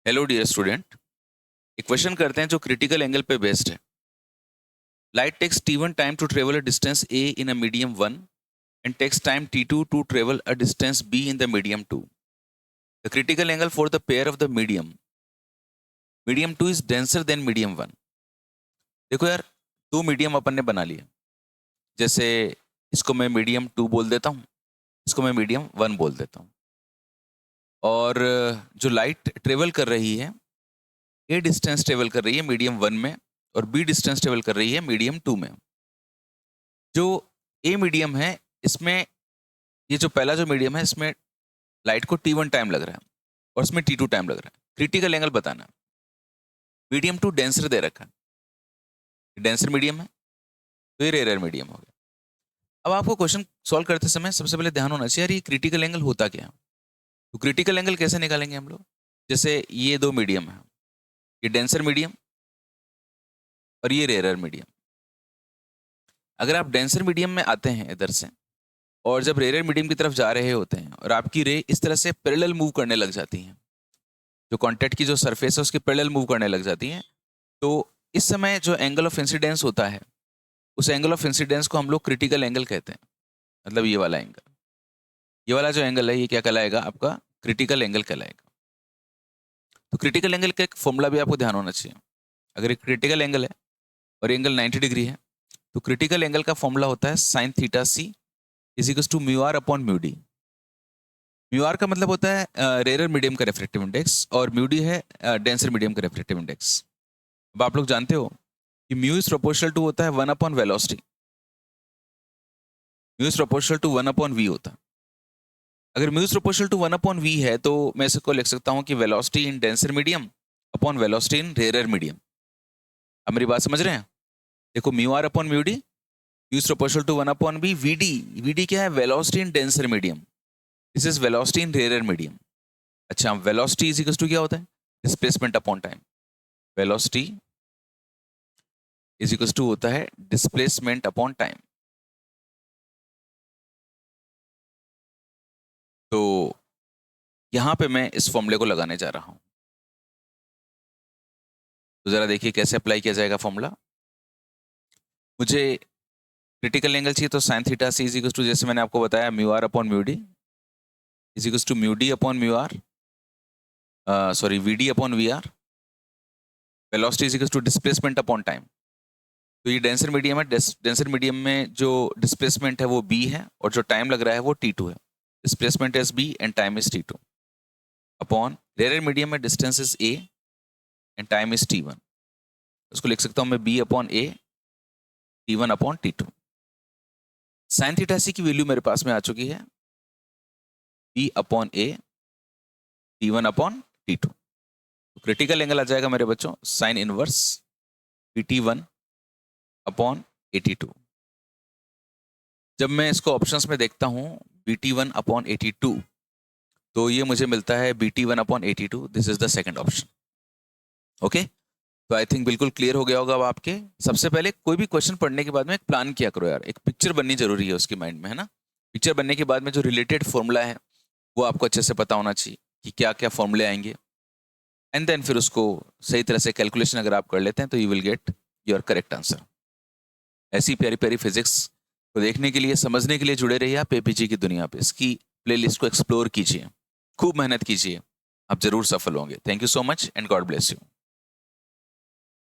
Hello dear student. एक question करते हैं जो क्रिटिकल एंगल पे बेस्ड है। Light takes t1 time to travel a distance a in a medium 1 and takes time t2 to travel a distance b in the medium 2। The critical angle for the pair of the medium 2 is denser than medium 1। देखो यार, दो medium अपन ने बना लिए। जैसे इसको मैं medium 2 बोल देता हूँ, इसको मैं मीडियम 1 बोल देता हूँ। और जो लाइट ट्रेवल कर रही है, ए डिस्टेंस ट्रेवल कर रही है मीडियम 1 में और बी डिस्टेंस ट्रेवल कर रही है मीडियम 2 में। जो ए मीडियम है, इसमें ये जो पहला जो मीडियम है, इसमें लाइट को t1 टाइम लग रहा है और इसमें t2 टाइम लग रहा है। क्रिटिकल एंगल बताना है। मीडियम 2 डेंसर दे रखा है, डेंसर मीडियम है तो ये रेयर मीडियम हो गया। अब आपको क्वेश्चन सॉल्व करते समय सबसे पहले ध्यान होना चाहिए, यार ये क्रिटिकल एंगल होता क्या है। तो क्रिटिकल एंगल कैसे निकालेंगे हम लोग। जैसे ये दो मीडियम है, ये डेंसर मीडियम और ये रेयर मीडियम। अगर आप डेंसर मीडियम में आते हैं इधर से और जब रेयर मीडियम की तरफ जा रहे होते हैं और आपकी रे इस तरह से पैरेलल मूव करने लग जाती हैं, जो कांटेक्ट की जो सरफेस है उसकी पैरेलल मूव करने लग जाती हैं, तो इस समय जो एंगल ऑफ इंसिडेंस होता है, उस एंगल ऑफ इंसिडेंस को हम लोग क्रिटिकल एंगल कहते हैं। मतलब ये वाला एंगल, ये वाला जो एंगल है, ये क्या कहलाएगा, आपका क्रिटिकल एंगल कहलाएगा। तो क्रिटिकल एंगल का एक फॉर्मूला भी आपको ध्यान होना चाहिए। अगर एक क्रिटिकल एंगल है और एंगल 90 डिग्री है, तो क्रिटिकल एंगल का फॉर्मूला होता है sine theta C is equal to mu R upon mu D. Mu R का मतलब होता है रेयर मीडियम का रिफ्रैक्टिव इंडेक्स और म्यू डी है डेंसर मीडियम का रिफ्रैक्टिव इंडेक्स। अब आप लोग जानते हो कि म्यू इज प्रोपोर्शनल टू होता है 1 upon velocity. Mu is proportional to 1 upon V होता है। अगर mu is proportional to 1 upon V है तो मैं इसको लिख सकता हूं कि velocity in denser medium upon velocity in rare medium. अब मेरी बात समझ रहे हैं। देखो, mu R upon mu D, mu is proportional to 1 upon V. V D क्या है, velocity in denser medium. This is velocity in rare medium. अच्छा, वेलोसिटी इज इक्वल टू क्या होता है, displacement upon time. Velocity is equal to होता है displacement upon time. तो यहां पे मैं इस फॉर्मूले को लगाने जा रहा हूं। तो जरा देखिए कैसे अप्लाई किया जाएगा फॉर्मूला। मुझे क्रिटिकल एंगल चाहिए, तो sine theta C is equal to, जैसे मैंने आपको बताया, mu R upon mu D is equal to mu D upon mu R, sorry V D upon V R. Velocity is equal to displacement upon time. तो ये denser medium है, denser medium में जो displacement है वो b है और जो टाइम लग रहा है वो t2 है। Displacement is b and time is t2 upon rare medium में distance is a and time is t1। उसको लिख सकता हूं मैं b upon a, t1 upon t2। Sine theta C की वैल्यू मेरे पास में आ चुकी है, b upon a, t1 upon t2। तो क्रिटिकल एंगल आ जाएगा मेरे बच्चों साइन इनवर्स bt1 अपॉन 82। जब मैं इसको ऑप्शंस में देखता हूं bt1 अपॉन 82, तो ये मुझे मिलता है bt1 upon 82। This is the second option. Okay, तो आई थिंक बिल्कुल क्लियर हो गया होगा अब आपके। सबसे पहले कोई भी क्वेश्चन पढ़ने के बाद में एक प्लान किया करो यार, एक पिक्चर बननी जरूरी है उसकी माइंड में, है ना। पिक्चर बनने के बाद में जो रिलेटेड फॉर्मूला है वो आपको अच्छे से पता होना चाहिए कि क्या क्या फॉर्मूले आएंगे, एंड देन फिर उसको सही तरह से कैलकुलेशन अगर आप कर लेते हैं तो you will get your correct answer. ऐसी प्यारी प्यारी फिजिक्स को देखने के लिए, समझने के लिए जुड़े रहिए आप एपीजी की दुनिया पे। इसकी प्लेलिस्ट को एक्सप्लोर कीजिए, खूब मेहनत कीजिए, आप जरूर सफल होंगे। Thank you so much and God bless you.